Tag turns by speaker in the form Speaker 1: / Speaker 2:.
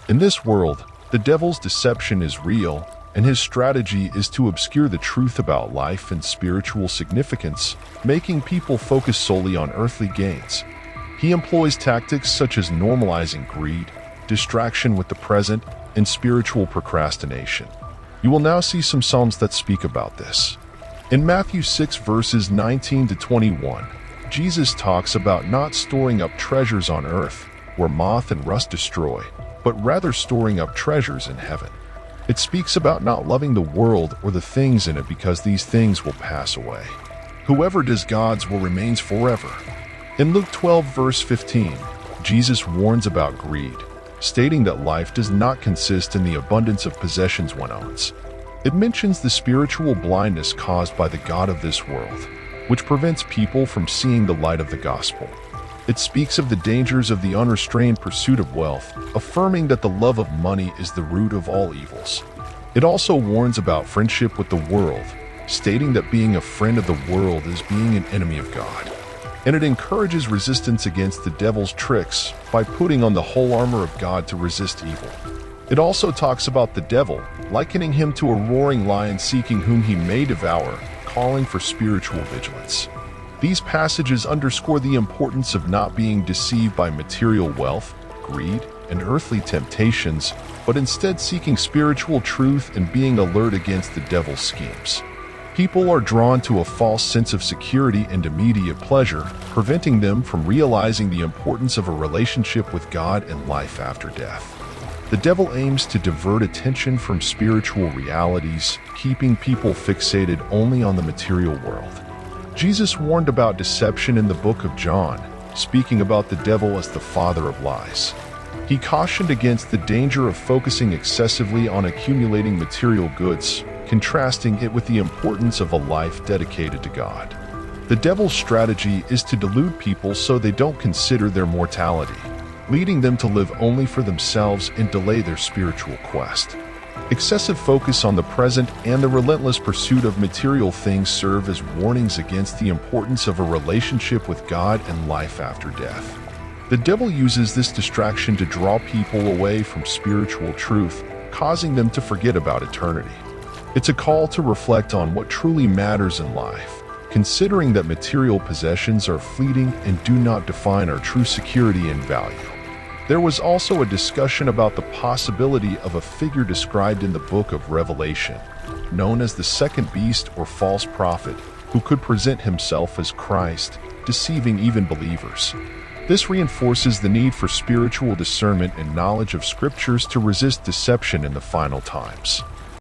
Speaker 1: In this world, the devil's deception is real, and his strategy is to obscure the truth about life and spiritual significance, making people focus solely on earthly gains. He employs tactics such as normalizing greed, distraction with the present, and spiritual procrastination. You will now see some Psalms that speak about this. In Matthew 6 verses 19 to 21, Jesus talks about not storing up treasures on earth, where moth and rust destroy, but rather storing up treasures in heaven. It speaks about not loving the world or the things in it because these things will pass away. Whoever does God's will remains forever. In Luke 12 verse 15, Jesus warns about greed, stating that life does not consist in the abundance of possessions one owns. It mentions the spiritual blindness caused by the god of this world, which prevents people from seeing the light of the gospel. It speaks of the dangers of the unrestrained pursuit of wealth, affirming that the love of money is the root of all evils. It also warns about friendship with the world, stating that being a friend of the world is being an enemy of God. And it encourages resistance against the devil's tricks by putting on the whole armor of God to resist evil. It also talks about the devil, likening him to a roaring lion seeking whom he may devour, calling for spiritual vigilance. These passages underscore the importance of not being deceived by material wealth, greed, and earthly temptations, but instead seeking spiritual truth and being alert against the devil's schemes. People are drawn to a false sense of security and immediate pleasure, preventing them from realizing the importance of a relationship with God and life after death. The devil aims to divert attention from spiritual realities, keeping people fixated only on the material world. Jesus warned about deception in the book of John, speaking about the devil as the father of lies. He cautioned against the danger of focusing excessively on accumulating material goods, contrasting it with the importance of a life dedicated to God. The devil's strategy is to delude people so they don't consider their mortality, leading them to live only for themselves and delay their spiritual quest. Excessive focus on the present and the relentless pursuit of material things serve as warnings against the importance of a relationship with God and life after death. The devil uses this distraction to draw people away from spiritual truth, causing them to forget about eternity. It's a call to reflect on what truly matters in life, considering that material possessions are fleeting and do not define our true security and value. There was also a discussion about the possibility of a figure described in the book of Revelation, known as the second beast or false prophet, who could present himself as Christ, deceiving even believers. This reinforces the need for spiritual discernment and knowledge of scriptures to resist deception in the final times.